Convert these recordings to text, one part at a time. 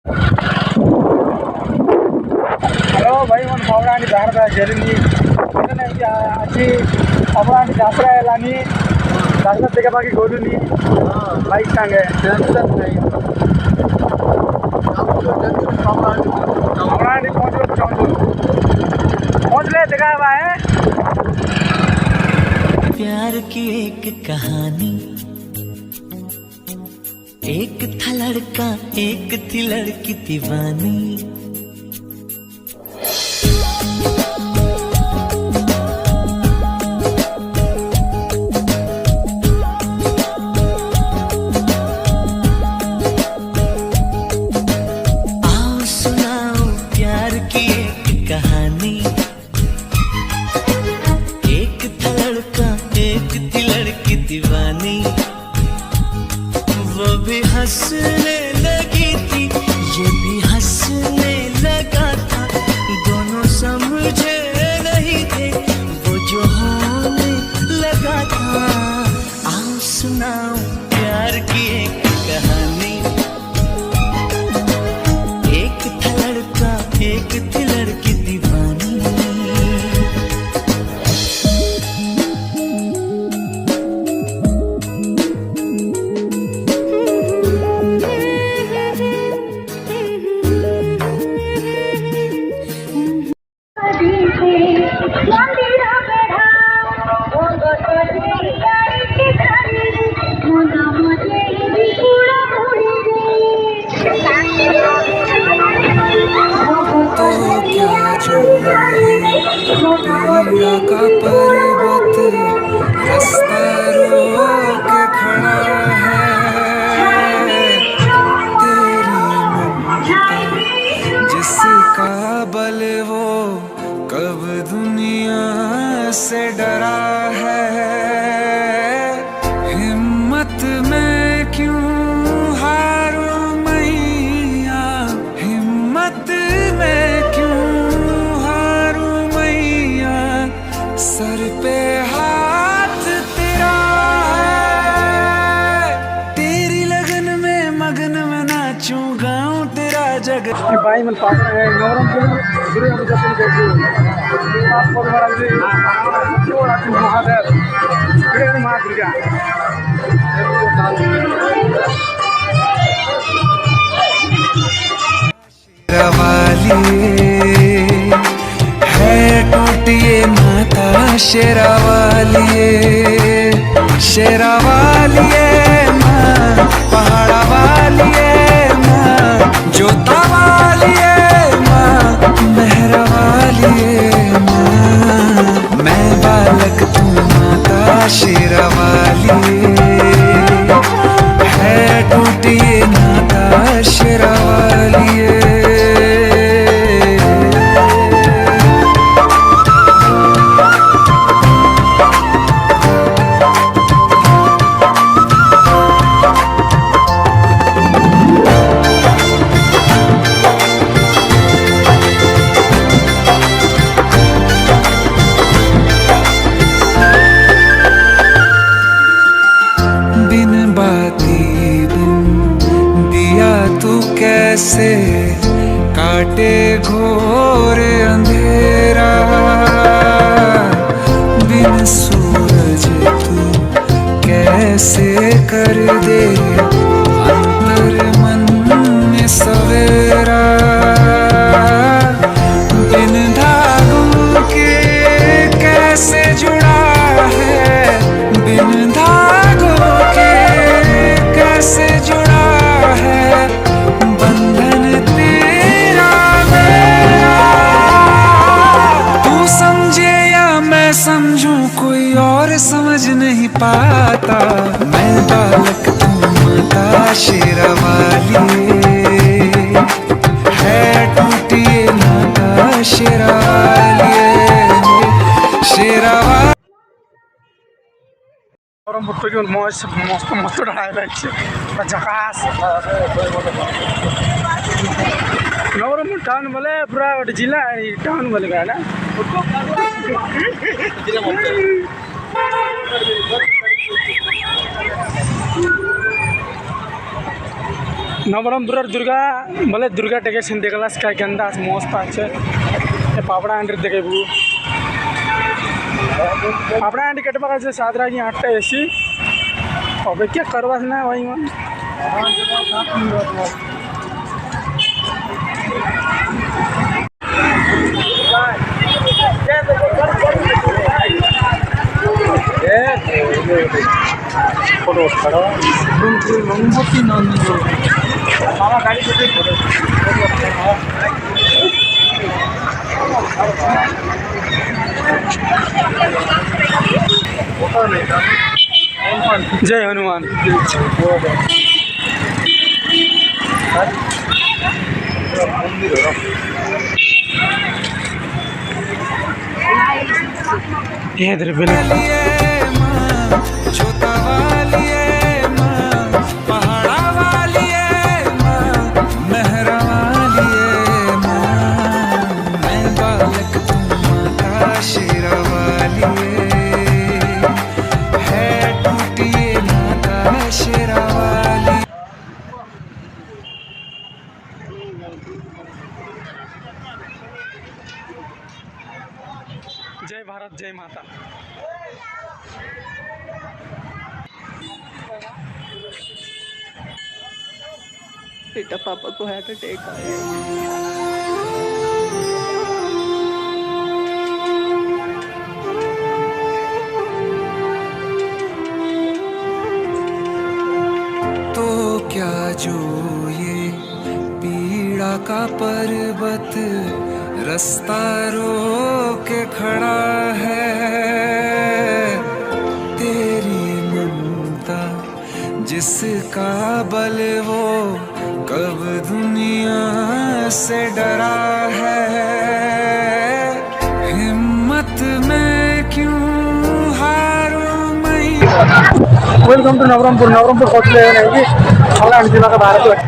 Hello भाई मन खबरानी धारदा जेरिनी आज खबरानी दसरा हेलानी दसरा देखा बाकी गोलुनी बाइक सांगे खबरानी पहुंचले देखा है प्यार की एक कहानी। एक था लड़का एक थी लड़की दीवानी। आओ सुनाओ प्यार की एक कहानी। एक था लड़का एक थी लड़की दीवानी। वो भी हंसने लगी थी ये भी हंसने लगा था। दोनों समझे नहीं थे वो जो होने लगा था। आओ सुनाओ प्यार की एक कहानी। एक था लड़का एक थी लड़की दीवानी। पीड़ा का पर्वत रास्ता रोक खड़ा है। तेरी ममता जिसका बल वो कब दुनिया से डरा है। हिम्मत में क्यों हारूं मैया हिम्मत में सर पे हाथ तेरा है। तेरी लगन में मगन में नाचूं गाऊं तेरा जग। भाई मन पास है नवरम गुरु हम दर्शन करते हैं आप को महाराज जी और आप महादेव प्रेम मां दुर्गा शेरावाली है टूटिए माता शेरावाली शेरावाली माँ पहाड़ा वाली माँ जोता वाली माँ मेहरा वाली माँ। मैं बालक तू माता शेरावाली है टूटिए माता शेरावाली। कैसे काटे घोर अंधेरा बिन सूरज तू कैसे कर दे अंतर मन में सवेरा। बिन धागों के कैसे जुड़ा है बिन धागों के कैसे जुड़ा है बंधन तेरा मेरा। तू समझे या मैं समझूं कोई और समझ नहीं पाता। मैं बालक तू माता शेरावाली है टूटिए माता शेरावाली शेरावाली। नवरम पुट्टो की मस्त मस्त मस्त ढाला झकास नवरम टाउन बोले पूरा जिला टाउन बोले का ना নবরমপুরের দুর্গা বলে দুর্গাটাকে সেন দেখলাস কা কেন্দা আছে মস্ত আছে এ পাপড়া আন্ডি দেখাইবু পাপড়া আন্ডি কেটে পাকা আছে সাদরা কি 8টা এসি অপেক্ষা করবাস না ভাই মন ফটো ছাড়ো লম্বতি নন্দ মামা গাড়ি থেকে ফটো जय हनुमान ये इधर छोटा वाली माँ पहाड़ा वाली माँ मेहरा वाली माँ मैं बालक तुम माता शेरा वाली है टूटी माता शेरा वाली। जय भारत जय माता बेटा पापा को हार्ट अटैक आया तो क्या जो ये पीड़ा का पर्वत रास्ता रोक के खड़ा है तेरी ममता जिसका बल वो कब दुनिया से डरा है हिम्मत में क्यों हारूं मैं। वेलकम टू नवरमपुर होटल है नहीं हमारा जिला का भारत दिया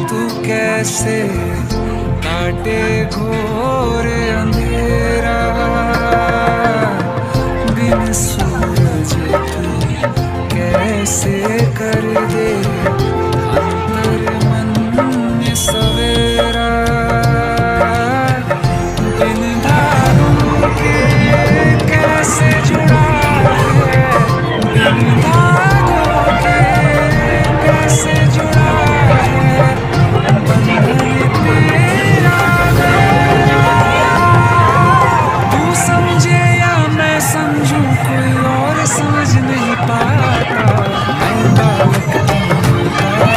तू कैसे काटे घोर अंधेरा बिन सूरज तू कैसे कर दे अंतर मन में सवेरा बिन धागों के कैसे जुड़ा है बिन धागों के कैसे जुड़ा है बंधन तेरा मेरा तू समझे या मैं समझूं कोई और समझ नहीं पाता मैं बालक तुम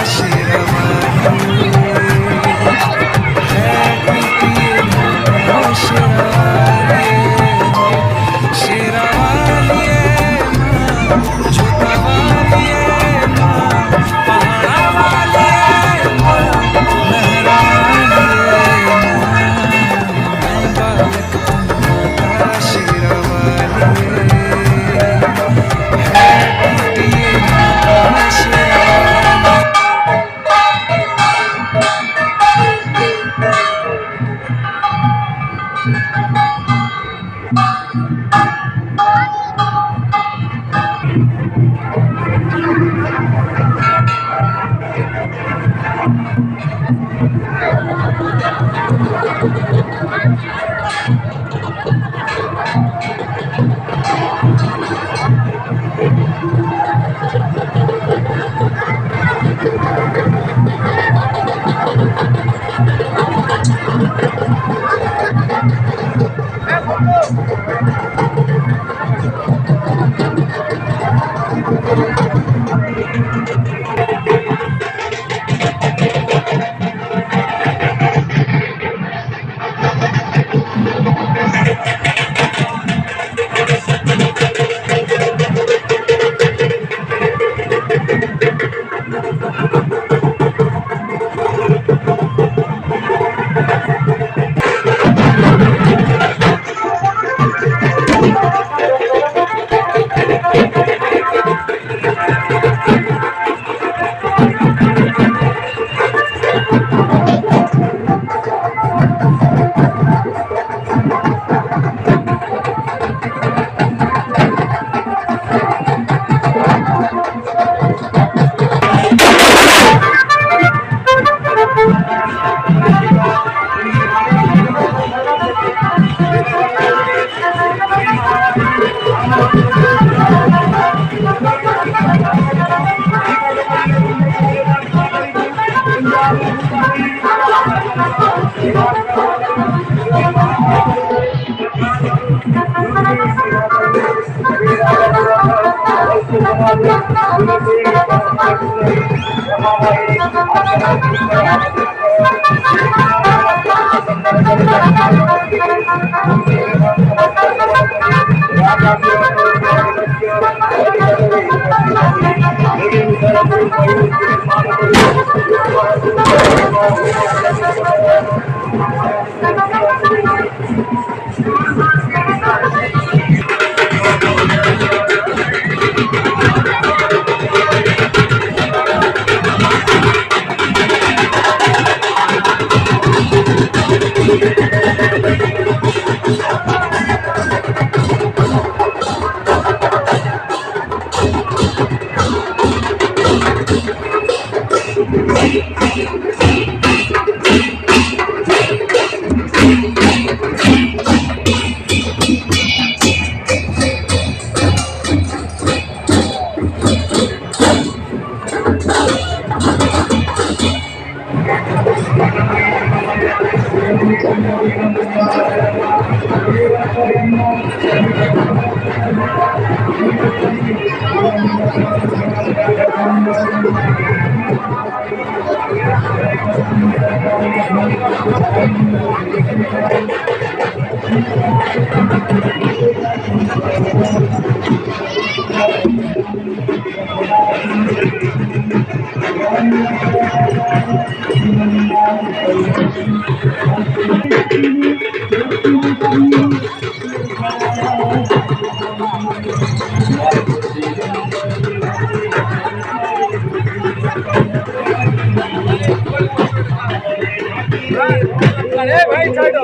अरे भाई साइड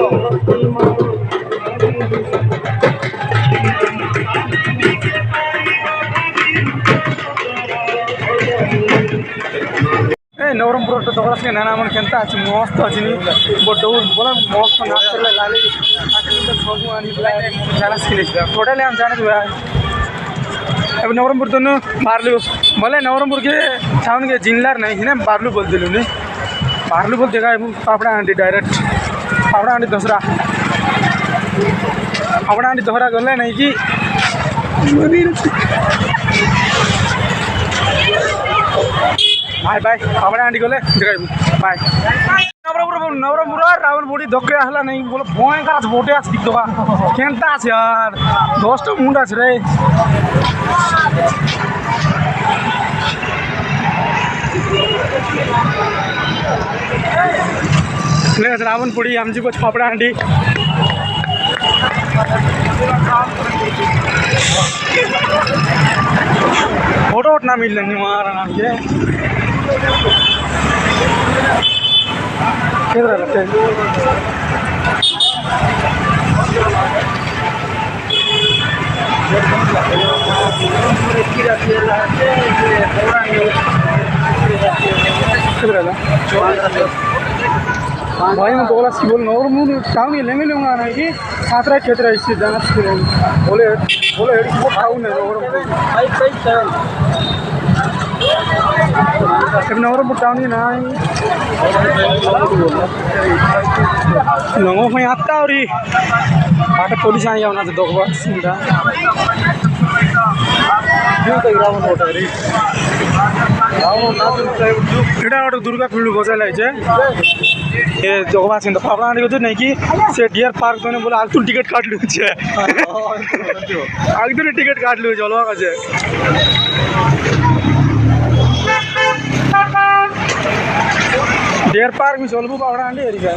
नवरंगपुर तो दगड़ा से नाना मन केंता अछि मस्त अछि नी बडो बोला मस्त नाचले लाली आके छगु आनी जाना स्किल टोटली हम जाने हुआ अब नवरंगपुर तो बारलू बोले नवरंगपुर के छावन के जिनलार नहीं है ना बारलू बोल दिलु नी बारलू बोल देगा पापड़ा आंटी डायरेक्ट पापड़ा आंटी दसरा पापड़ा आंटी दसरा गले नहीं कि बाय बाय पापड़ा आंटी गले देखा बाय नवरंगपुर रावण बोड़ी धक्के आसला नहीं बोले भयंकर आज बोटे आज दिखा केनता आज यार 10टा मुंडा आज रे रावण पोड़ी आमची कुछ पापड़ा आंटी फोटो उठना मिल रही वहाँ नाम के किधर लगते भाई मैं बोला सी बोल नौर मुँह टाउन ये लेंगे लूँगा ना कि सातरा क्षेत्र इसी जाना सीखे बोले बोले वो टाउन है नवरंगपुर टाउन ही ना नंगो में आता और आटे पुलिस आई है उन्हें दो बार सीधा क्यों तो रावण वोट है री रावण ना तो इधर और दुर्गा फील्ड बजा लाइए ये जगह से तो पापड़ा आने को तो नहीं कि से डियर पार्क तो ने बोला आग तो टिकट काट लूँ चे आग तो टिकट काट लूँ चलो आगे डियर पार्क में चलो पापड़ा आने एरिया